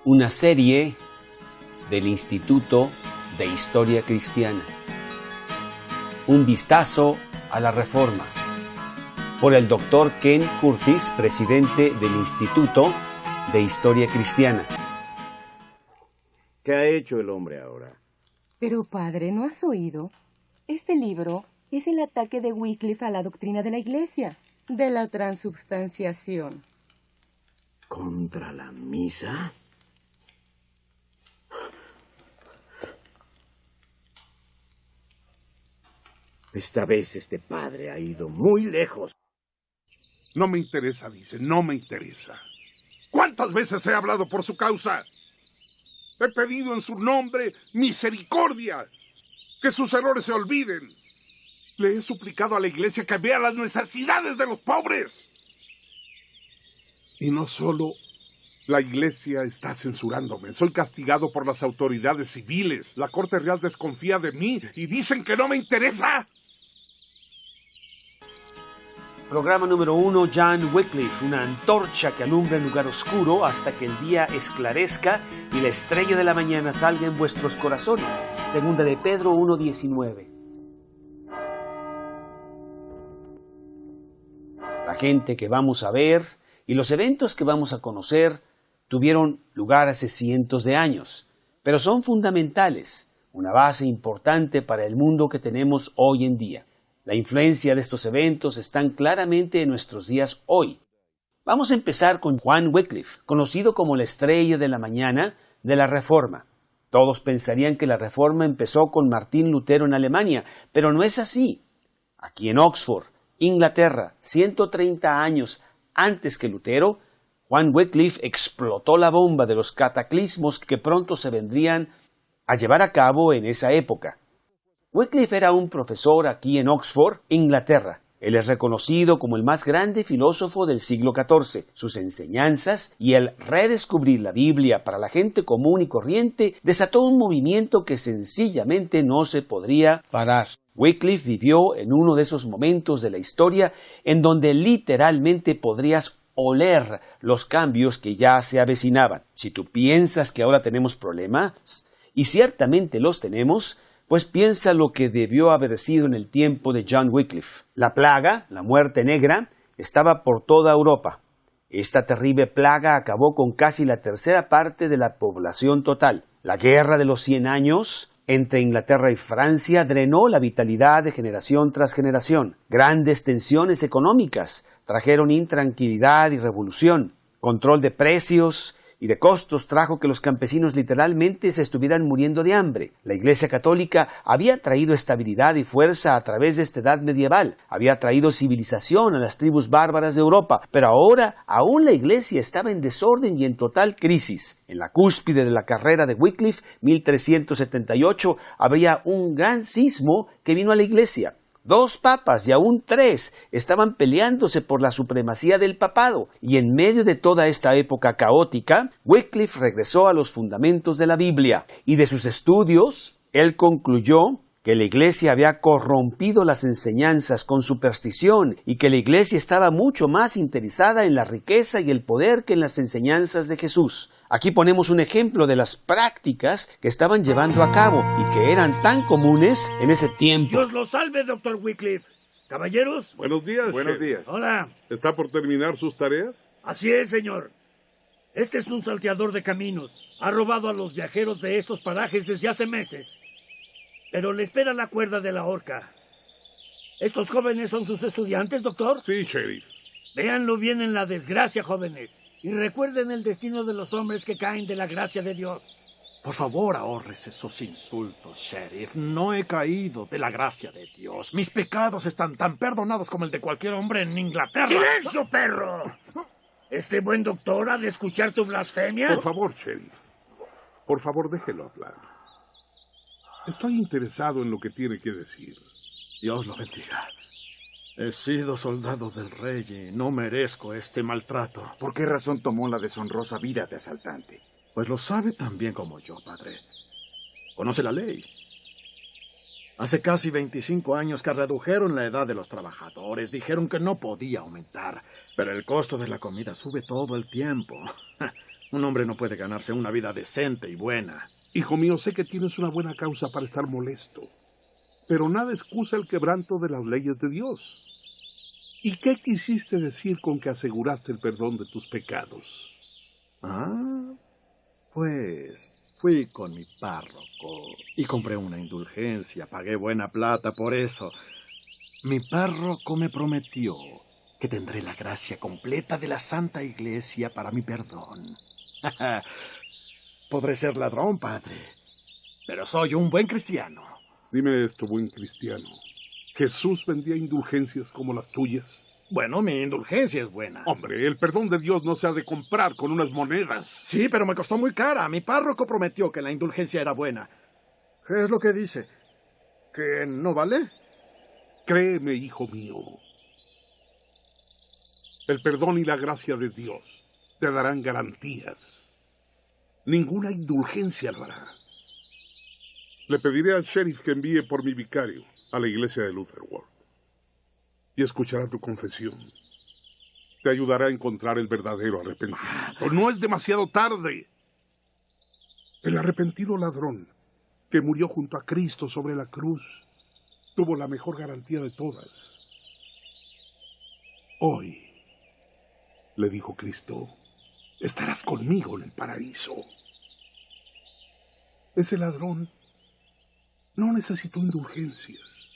una serie del Instituto de Historia Cristiana. Un vistazo a la Reforma, por el Dr. Ken Curtis, presidente del Instituto de Historia Cristiana. ¿Qué ha hecho el hombre ahora? Pero, padre, ¿no has oído? Este libro es el ataque de Wycliffe a la doctrina de la Iglesia, de la transubstanciación. ¿Contra la misa? Esta vez este padre ha ido muy lejos. No me interesa, dice, no me interesa. ¿Cuántas veces he hablado por su causa? He pedido en su nombre misericordia, que sus errores se olviden. Le he suplicado a la iglesia que vea las necesidades de los pobres. Y no solo la iglesia está censurándome, soy castigado por las autoridades civiles. La Corte Real desconfía de mí y dicen que no me interesa. Programa número 1, John Wycliffe, una antorcha que alumbra el lugar oscuro hasta que el día esclarezca y la estrella de la mañana salga en vuestros corazones. Segunda de Pedro 1:19. La gente que vamos a ver y los eventos que vamos a conocer tuvieron lugar hace cientos de años, pero son fundamentales, una base importante para el mundo que tenemos hoy en día. La influencia de estos eventos están claramente en nuestros días hoy. Vamos a empezar con Juan Wycliffe, conocido como la estrella de la mañana de la Reforma. Todos pensarían que la Reforma empezó con Martín Lutero en Alemania, pero no es así. Aquí en Oxford, Inglaterra, 130 años antes que Lutero, Juan Wycliffe explotó la bomba de los cataclismos que pronto se vendrían a llevar a cabo en esa época. Wycliffe era un profesor aquí en Oxford, Inglaterra. Él es reconocido como el más grande filósofo del siglo XIV. Sus enseñanzas y el redescubrir la Biblia para la gente común y corriente desató un movimiento que sencillamente no se podría parar. Wycliffe vivió en uno de esos momentos de la historia en donde literalmente podrías oler los cambios que ya se avecinaban. Si tú piensas que ahora tenemos problemas, y ciertamente los tenemos, pues piensa lo que debió haber sido en el tiempo de John Wycliffe. La plaga, la muerte negra, estaba por toda Europa. Esta terrible plaga acabó con casi la tercera parte de la población total. La guerra de los 100 años entre Inglaterra y Francia drenó la vitalidad de generación tras generación. Grandes tensiones económicas trajeron intranquilidad y revolución. Control de precios y de costos trajo que los campesinos literalmente se estuvieran muriendo de hambre. La Iglesia Católica había traído estabilidad y fuerza a través de esta edad medieval, había traído civilización a las tribus bárbaras de Europa, pero ahora aún la Iglesia estaba en desorden y en total crisis. En la cúspide de la carrera de Wycliffe, 1378, habría un gran sismo que vino a la Iglesia. 2 papas y aún 3 estaban peleándose por la supremacía del papado, y en medio de toda esta época caótica, Wycliffe regresó a los fundamentos de la Biblia, y de sus estudios, él concluyó que la Iglesia había corrompido las enseñanzas con superstición y que la Iglesia estaba mucho más interesada en la riqueza y el poder que en las enseñanzas de Jesús. Aquí ponemos un ejemplo de las prácticas que estaban llevando a cabo y que eran tan comunes en ese tiempo. Dios lo salve, doctor Wycliffe. Caballeros. Buenos días. Buenos días. Hola. ¿Está por terminar sus tareas? Así es, señor. Este es un salteador de caminos. Ha robado a los viajeros de estos parajes desde hace meses. Pero le espera la cuerda de la horca. ¿Estos jóvenes son sus estudiantes, doctor? Sí, sheriff. Véanlo bien en la desgracia, jóvenes. Y recuerden el destino de los hombres que caen de la gracia de Dios. Por favor, ahorres esos insultos, sheriff. No he caído de la gracia de Dios. Mis pecados están tan perdonados como el de cualquier hombre en Inglaterra. ¡Silencio, perro! ¿Este buen doctor ha de escuchar tu blasfemia? Por favor, sheriff. Por favor, déjelo hablar. Estoy interesado en lo que tiene que decir. Dios lo bendiga. He sido soldado del rey y no merezco este maltrato. ¿Por qué razón tomó la deshonrosa vida de asaltante? Pues lo sabe tan bien como yo, padre. Conoce la ley. Hace casi 25 años que redujeron la edad de los trabajadores. Dijeron que no podía aumentar. Pero el costo de la comida sube todo el tiempo. Un hombre no puede ganarse una vida decente y buena. Hijo mío, sé que tienes una buena causa para estar molesto, pero nada excusa el quebranto de las leyes de Dios. ¿Y qué quisiste decir con que aseguraste el perdón de tus pecados? Pues fui con mi párroco y compré una indulgencia, pagué buena plata por eso. Mi párroco me prometió que tendré la gracia completa de la Santa Iglesia para mi perdón. Podré ser ladrón, padre, pero soy un buen cristiano. Dime esto, buen cristiano. ¿Jesús vendía indulgencias como las tuyas? Bueno, mi indulgencia es buena. Hombre, el perdón de Dios no se ha de comprar con unas monedas. Sí, pero me costó muy cara. Mi párroco prometió que la indulgencia era buena. ¿Qué es lo que dice? ¿Que no vale? Créeme, hijo mío. El perdón y la gracia de Dios te darán garantías. Ninguna indulgencia lo hará. Le pediré al sheriff que envíe por mi vicario a la iglesia de Luther Ward y escuchará tu confesión. Te ayudará a encontrar el verdadero arrepentimiento. No es demasiado tarde. El arrepentido ladrón que murió junto a Cristo sobre la cruz tuvo la mejor garantía de todas. Hoy, le dijo Cristo, estarás conmigo en el paraíso. Ese ladrón no necesitó indulgencias.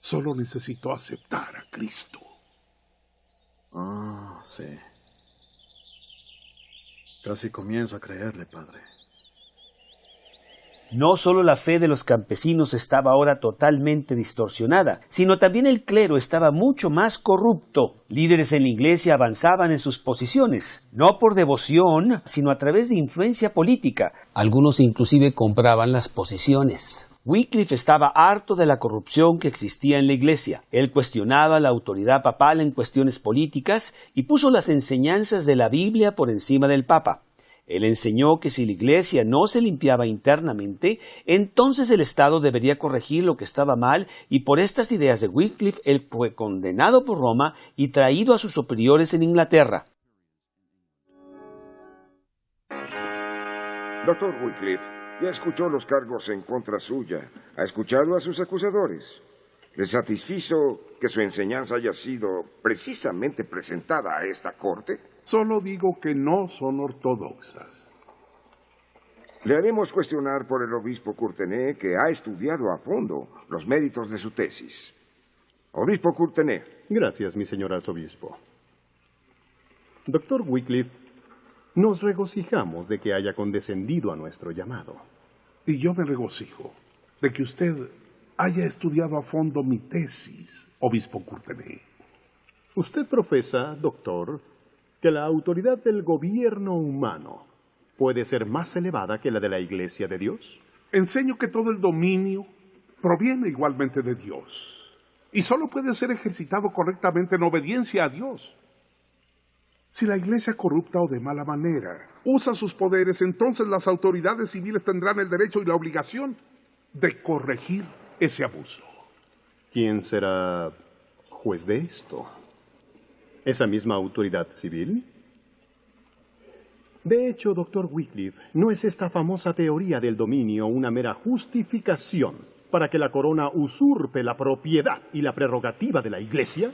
Solo necesitó aceptar a Cristo. Sí. Casi comienzo a creerle, padre. No solo la fe de los campesinos estaba ahora totalmente distorsionada, sino también el clero estaba mucho más corrupto. Líderes en la iglesia avanzaban en sus posiciones, no por devoción, sino a través de influencia política. Algunos inclusive compraban las posiciones. Wycliffe estaba harto de la corrupción que existía en la iglesia. Él cuestionaba la autoridad papal en cuestiones políticas y puso las enseñanzas de la Biblia por encima del Papa. Él enseñó que si la iglesia no se limpiaba internamente, entonces el Estado debería corregir lo que estaba mal, y por estas ideas de Wycliffe él fue condenado por Roma y traído a sus superiores en Inglaterra. Doctor Wycliffe, ya escuchó los cargos en contra suya, ha escuchado a sus acusadores. ¿Le satisfizo que su enseñanza haya sido precisamente presentada a esta corte? Solo digo que no son ortodoxas. Le haremos cuestionar por el obispo Courtenay, que ha estudiado a fondo los méritos de su tesis. Obispo Courtenay. Gracias, mi señor arzobispo. Doctor Wycliffe, nos regocijamos de que haya condescendido a nuestro llamado. Y yo me regocijo de que usted haya estudiado a fondo mi tesis, obispo Courtenay. Usted profesa, doctor, que la autoridad del gobierno humano puede ser más elevada que la de la Iglesia de Dios. Enseño que todo el dominio proviene igualmente de Dios y solo puede ser ejercitado correctamente en obediencia a Dios. Si la Iglesia corrupta o de mala manera usa sus poderes, entonces las autoridades civiles tendrán el derecho y la obligación de corregir ese abuso. ¿Quién será juez de esto? ¿Esa misma autoridad civil? De hecho, doctor Wycliffe, ¿no es esta famosa teoría del dominio una mera justificación para que la corona usurpe la propiedad y la prerrogativa de la Iglesia?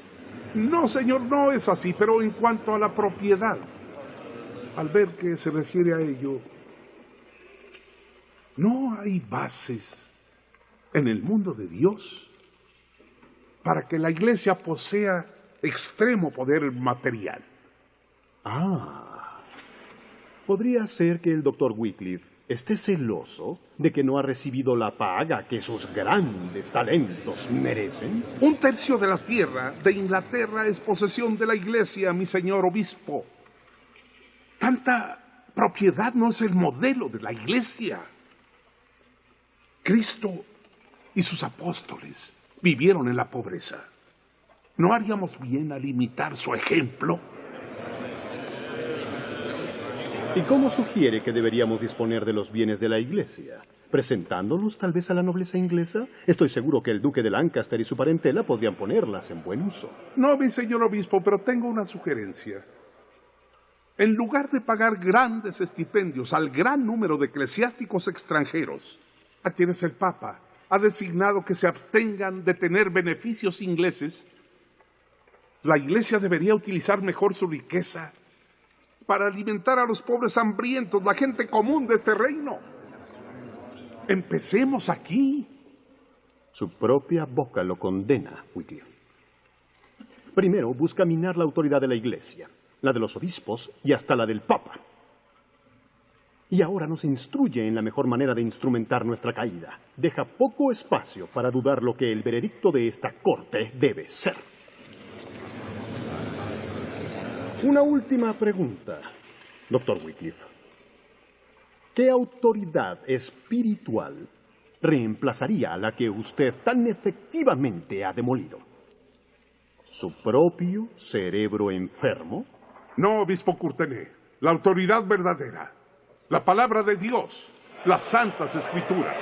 No, señor, no es así, pero en cuanto a la propiedad, al ver que se refiere a ello, no hay bases en el mundo de Dios para que la Iglesia posea extremo poder material. ¿Podría ser que el doctor Wycliffe esté celoso de que no ha recibido la paga que sus grandes talentos merecen? 1/3 de la tierra de Inglaterra es posesión de la Iglesia, mi señor obispo. Tanta propiedad no es el modelo de la Iglesia. Cristo y sus apóstoles vivieron en la pobreza. ¿No haríamos bien a limitar su ejemplo? ¿Y cómo sugiere que deberíamos disponer de los bienes de la Iglesia? ¿Presentándolos tal vez a la nobleza inglesa? Estoy seguro que el duque de Lancaster y su parentela podrían ponerlas en buen uso. No, mi señor obispo, pero tengo una sugerencia. En lugar de pagar grandes estipendios al gran número de eclesiásticos extranjeros, a quienes el Papa ha designado que se abstengan de tener beneficios ingleses, la Iglesia debería utilizar mejor su riqueza para alimentar a los pobres hambrientos, la gente común de este reino. Empecemos aquí. Su propia boca lo condena, Wycliffe. Primero busca minar la autoridad de la Iglesia, la de los obispos y hasta la del Papa. Y ahora nos instruye en la mejor manera de instrumentar nuestra caída. Deja poco espacio para dudar lo que el veredicto de esta corte debe ser. Una última pregunta, Dr. Wycliffe. ¿Qué autoridad espiritual reemplazaría a la que usted tan efectivamente ha demolido? ¿Su propio cerebro enfermo? No, obispo Courtenay, la autoridad verdadera, la palabra de Dios, las santas escrituras.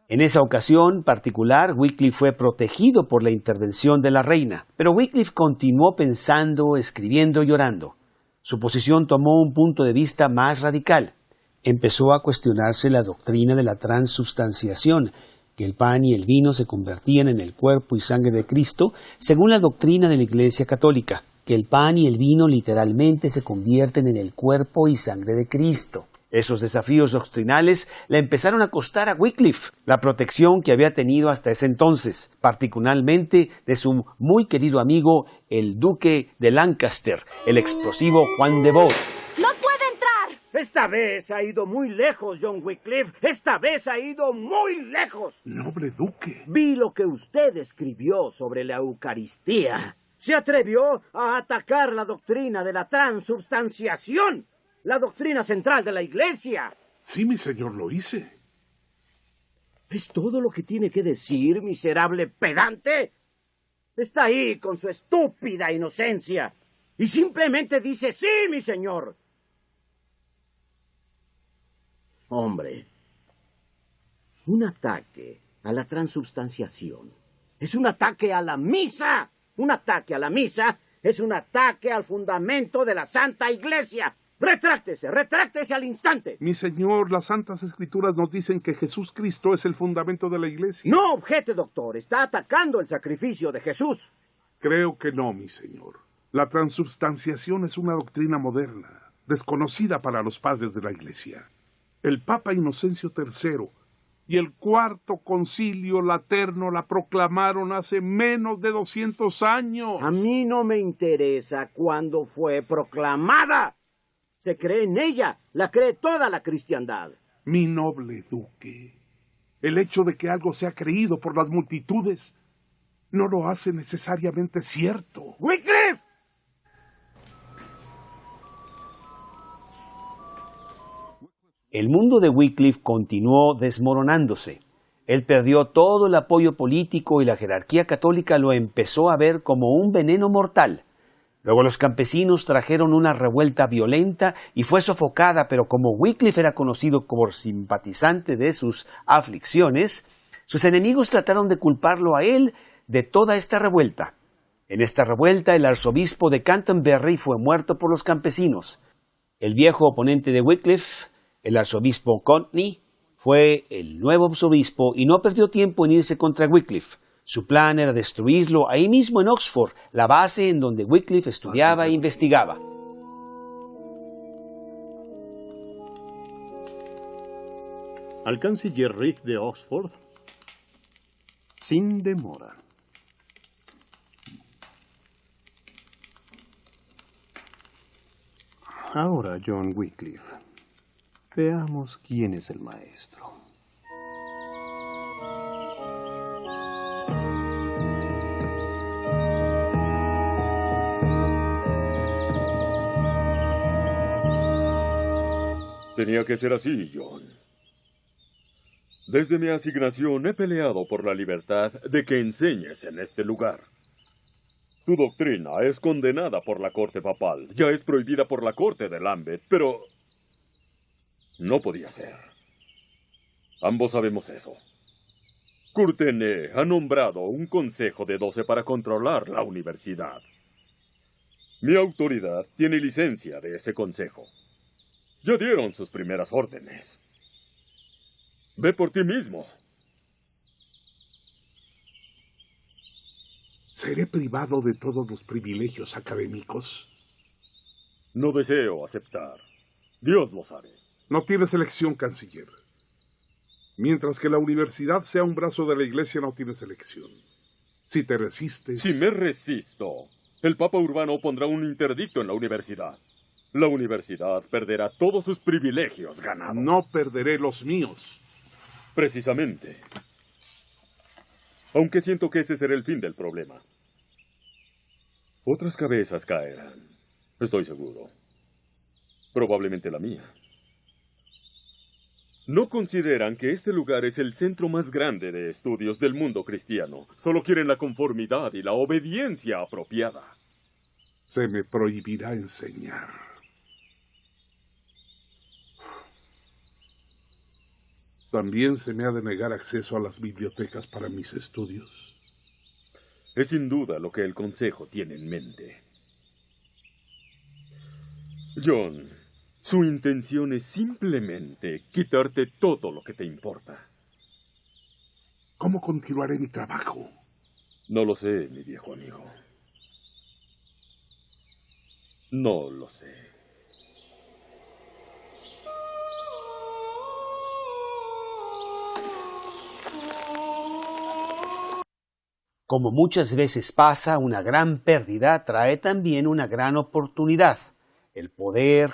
En esa ocasión particular, Wycliffe fue protegido por la intervención de la reina, pero Wycliffe continuó pensando, escribiendo y orando. Su posición tomó un punto de vista más radical. Empezó a cuestionarse la doctrina de la transubstanciación, que el pan y el vino se convertían en el cuerpo y sangre de Cristo, según la doctrina de la Iglesia Católica, que el pan y el vino literalmente se convierten en el cuerpo y sangre de Cristo. Esos desafíos doctrinales le empezaron a costar a Wycliffe la protección que había tenido hasta ese entonces, particularmente de su muy querido amigo, el duque de Lancaster, el explosivo Juan de Bohun. ¡No puede entrar! Esta vez ha ido muy lejos, John Wycliffe. Esta vez ha ido muy lejos. Noble duque. Vi lo que usted escribió sobre la Eucaristía. Se atrevió a atacar la doctrina de la transubstanciación. La doctrina central de la Iglesia. Sí, mi señor, lo hice. ¿Es todo lo que tiene que decir, miserable pedante? Está ahí con su estúpida inocencia. Y simplemente dice, sí, mi señor. Hombre, un ataque a la transubstanciación es un ataque a la misa. Un ataque a la misa es un ataque al fundamento de la Santa Iglesia. ¡Retráctese al instante! Mi señor, las santas escrituras nos dicen que Jesús Cristo es el fundamento de la Iglesia. No objete, doctor. Está atacando el sacrificio de Jesús. Creo que no, mi señor. La transubstanciación es una doctrina moderna, desconocida para los padres de la Iglesia. El Papa Inocencio III y el Cuarto Concilio Laterno la proclamaron hace menos de 200 años. A mí no me interesa cuándo fue proclamada. Se cree en ella, la cree toda la cristiandad. Mi noble duque, el hecho de que algo sea creído por las multitudes no lo hace necesariamente cierto. ¡Wycliffe! El mundo de Wycliffe continuó desmoronándose. Él perdió todo el apoyo político y la jerarquía católica lo empezó a ver como un veneno mortal. Luego los campesinos trajeron una revuelta violenta y fue sofocada, pero como Wycliffe era conocido como simpatizante de sus aflicciones, sus enemigos trataron de culparlo a él de toda esta revuelta. En esta revuelta el arzobispo de Canterbury fue muerto por los campesinos. El viejo oponente de Wycliffe, el arzobispo Courtney, fue el nuevo arzobispo y no perdió tiempo en irse contra Wycliffe. Su plan era destruirlo ahí mismo en Oxford, la base en donde Wycliffe estudiaba e investigaba. Al canciller Reed de Oxford, sin demora. Ahora, John Wycliffe, veamos quién es el maestro. Tenía que ser así, John. Desde mi asignación he peleado por la libertad de que enseñes en este lugar. Tu doctrina es condenada por la corte papal, ya es prohibida por la corte de Lambeth, pero no podía ser. Ambos sabemos eso. Courtenay ha nombrado un consejo de 12 para controlar la universidad. Mi autoridad tiene licencia de ese consejo. Ya dieron sus primeras órdenes. Ve por ti mismo. ¿Seré privado de todos los privilegios académicos? No deseo aceptar. Dios lo sabe. No tienes elección, canciller. Mientras que la universidad sea un brazo de la Iglesia, no tienes elección. Si te resistes... Si me resisto, el Papa Urbano pondrá un interdicto en la universidad. La universidad perderá todos sus privilegios ganados. No perderé los míos. Precisamente. Aunque siento que ese será el fin del problema. Otras cabezas caerán. Estoy seguro. Probablemente la mía. No consideran que este lugar es el centro más grande de estudios del mundo cristiano. Solo quieren la conformidad y la obediencia apropiada. Se me prohibirá enseñar. También se me ha de negar acceso a las bibliotecas para mis estudios. Es sin duda lo que el Consejo tiene en mente. John, su intención es simplemente quitarte todo lo que te importa. ¿Cómo continuaré mi trabajo? No lo sé, mi viejo amigo. No lo sé. Como muchas veces pasa, una gran pérdida trae también una gran oportunidad. El poder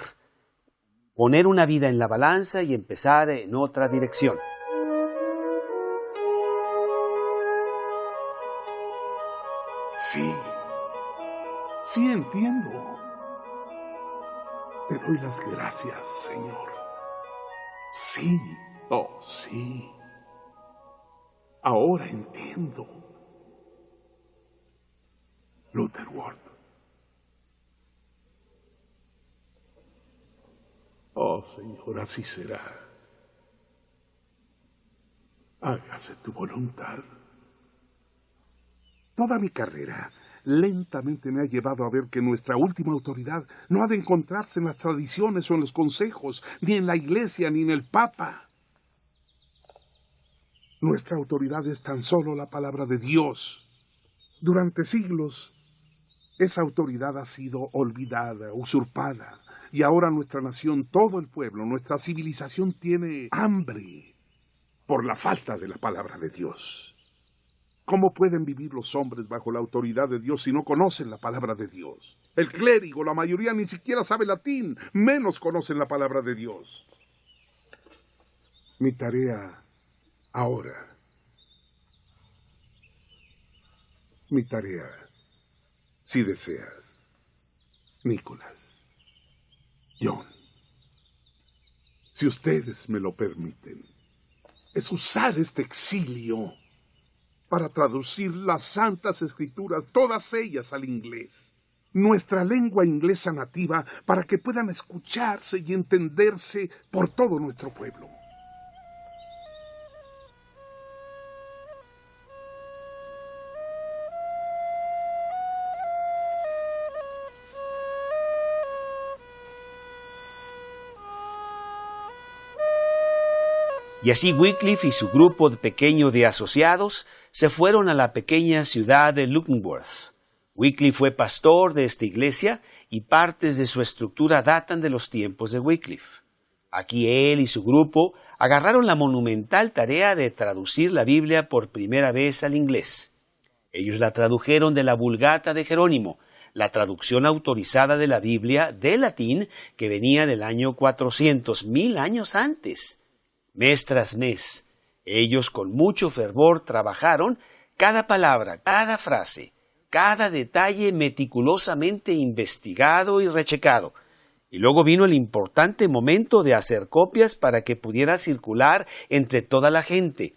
poner una vida en la balanza y empezar en otra dirección. Sí entiendo. Te doy las gracias, Señor. Sí, oh sí. Ahora entiendo. Luther Ward. Oh, Señor, así será. Hágase tu voluntad. Toda mi carrera lentamente me ha llevado a ver que nuestra última autoridad no ha de encontrarse en las tradiciones o en los consejos, ni en la Iglesia, ni en el Papa. Nuestra autoridad es tan solo la palabra de Dios. Durante siglos, esa autoridad ha sido olvidada, usurpada, y ahora nuestra nación, todo el pueblo, nuestra civilización tiene hambre por la falta de la palabra de Dios. ¿Cómo pueden vivir los hombres bajo la autoridad de Dios si no conocen la palabra de Dios? El clérigo, la mayoría ni siquiera sabe latín, menos conocen la palabra de Dios. Mi tarea ahora, si deseas, Nicholas, John, si ustedes me lo permiten, es usar este exilio para traducir las Santas Escrituras, todas ellas al inglés, nuestra lengua inglesa nativa, para que puedan escucharse y entenderse por todo nuestro pueblo. Y así Wycliffe y su grupo pequeño de asociados se fueron a la pequeña ciudad de Lutterworth. Wycliffe fue pastor de esta iglesia y partes de su estructura datan de los tiempos de Wycliffe. Aquí él y su grupo agarraron la monumental tarea de traducir la Biblia por primera vez al inglés. Ellos la tradujeron de la Vulgata de Jerónimo, la traducción autorizada de la Biblia de latín que venía del año 400, 1000 años antes. Mes tras mes, ellos con mucho fervor trabajaron cada palabra, cada frase, cada detalle meticulosamente investigado y rechecado. Y luego vino el importante momento de hacer copias para que pudiera circular entre toda la gente.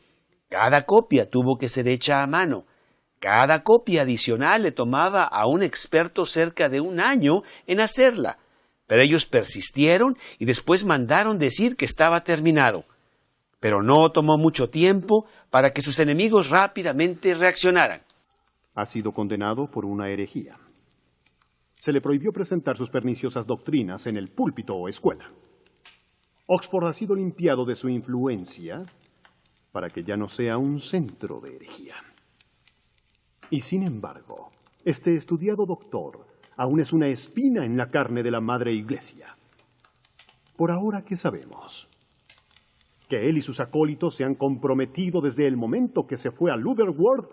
Cada copia tuvo que ser hecha a mano. Cada copia adicional le tomaba a un experto cerca de 1 año en hacerla. Pero ellos persistieron y después mandaron decir que estaba terminado. Pero no tomó mucho tiempo para que sus enemigos rápidamente reaccionaran. Ha sido condenado por una herejía. Se le prohibió presentar sus perniciosas doctrinas en el púlpito o escuela. Oxford ha sido limpiado de su influencia para que ya no sea un centro de herejía. Y sin embargo, este estudiado doctor aún es una espina en la carne de la Madre Iglesia. Por ahora, ¿qué sabemos? Que él y sus acólitos se han comprometido desde el momento que se fue a Lutherworth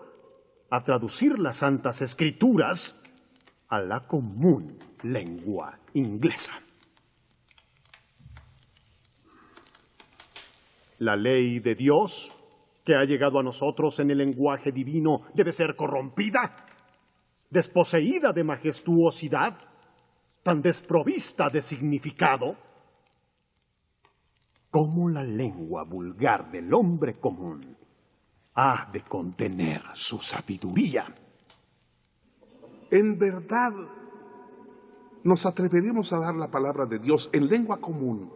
a traducir las Santas Escrituras a la común lengua inglesa. La ley de Dios, que ha llegado a nosotros en el lenguaje divino, debe ser corrompida, desposeída de majestuosidad, tan desprovista de significado, como la lengua vulgar del hombre común ha de contener su sabiduría. En verdad, nos atreveremos a dar la palabra de Dios en lengua común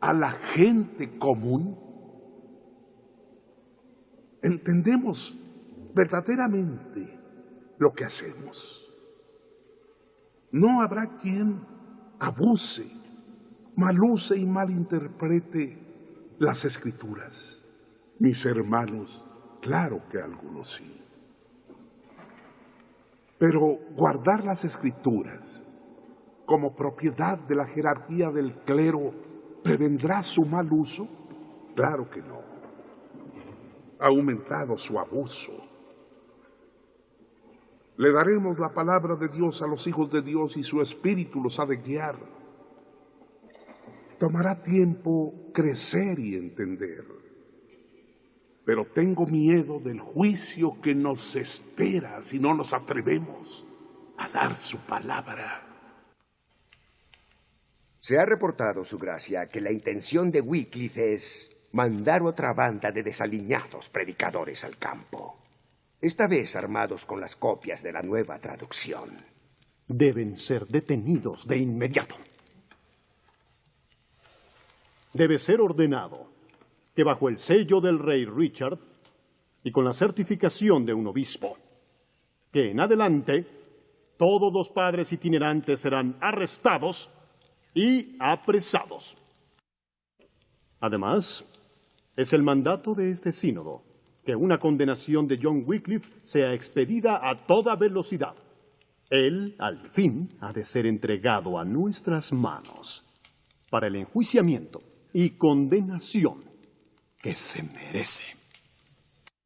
a la gente común. ¿Entendemos verdaderamente lo que hacemos? No habrá quien abuse, maluse y malinterprete las Escrituras. Mis hermanos, claro que algunos sí. Pero guardar las Escrituras como propiedad de la jerarquía del clero ¿prevendrá su mal uso? Claro que no. Ha aumentado su abuso. Le daremos la palabra de Dios a los hijos de Dios y su espíritu los ha de guiar. Tomará tiempo crecer y entender. Pero tengo miedo del juicio que nos espera si no nos atrevemos a dar su palabra. Se ha reportado, Su Gracia, que la intención de Wycliffe es mandar otra banda de desaliñados predicadores al campo, esta vez armados con las copias de la nueva traducción. Deben ser detenidos de inmediato. Debe ser ordenado que bajo el sello del rey Richard y con la certificación de un obispo, que en adelante todos los padres itinerantes serán arrestados y apresados. Además, es el mandato de este sínodo que una condenación de John Wycliffe sea expedida a toda velocidad. Él, al fin, ha de ser entregado a nuestras manos para el enjuiciamiento y condenación que se merece.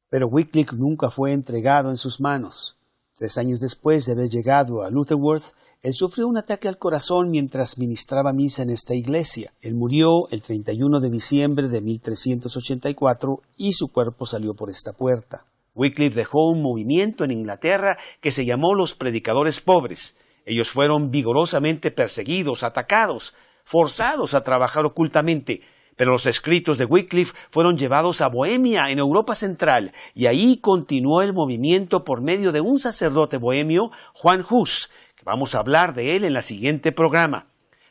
Pero Wycliffe nunca fue entregado en sus manos. 3 años después de haber llegado a Lutherworth, él sufrió un ataque al corazón mientras ministraba misa en esta iglesia. Él murió el 31 de diciembre de 1384 y su cuerpo salió por esta puerta. Wycliffe dejó un movimiento en Inglaterra que se llamó los Predicadores Pobres. Ellos fueron vigorosamente perseguidos, atacados, forzados a trabajar ocultamente. Pero los escritos de Wycliffe fueron llevados a Bohemia, en Europa Central, y ahí continuó el movimiento por medio de un sacerdote bohemio, Juan Hus, que vamos a hablar de él en el siguiente programa.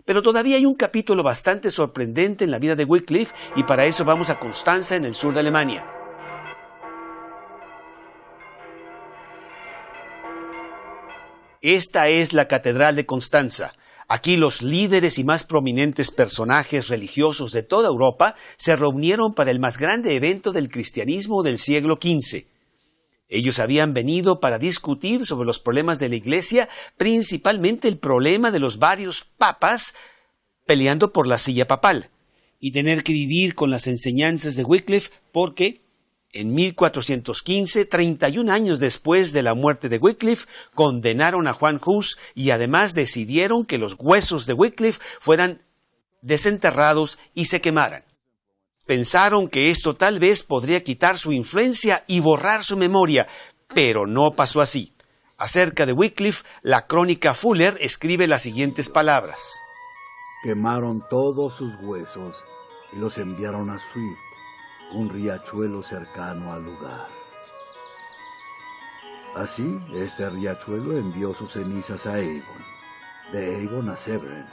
Pero todavía hay un capítulo bastante sorprendente en la vida de Wycliffe, y para eso vamos a Constanza, en el sur de Alemania. Esta es la Catedral de Constanza. Aquí los líderes y más prominentes personajes religiosos de toda Europa se reunieron para el más grande evento del cristianismo del siglo XV. Ellos habían venido para discutir sobre los problemas de la Iglesia, principalmente el problema de los varios papas peleando por la silla papal, y tener que vivir con las enseñanzas de Wycliffe porque en 1415, 31 años después de la muerte de Wycliffe, condenaron a Juan Hus y además decidieron que los huesos de Wycliffe fueran desenterrados y se quemaran. Pensaron que esto tal vez podría quitar su influencia y borrar su memoria, pero no pasó así. Acerca de Wycliffe, la crónica Fuller escribe las siguientes palabras. Quemaron todos sus huesos y los enviaron a Swift, un riachuelo cercano al lugar. Así, este riachuelo envió sus cenizas a Avon, de Avon a Severn,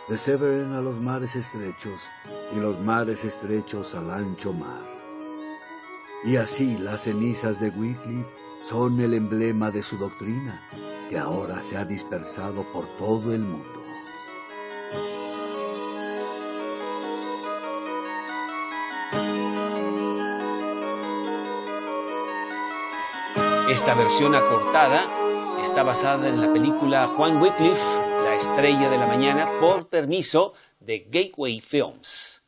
de Severn a los mares estrechos y los mares estrechos al ancho mar. Y así las cenizas de Wycliffe son el emblema de su doctrina, que ahora se ha dispersado por todo el mundo. Esta versión acortada está basada en la película Juan Wycliffe, La estrella de la mañana, por permiso de Gateway Films.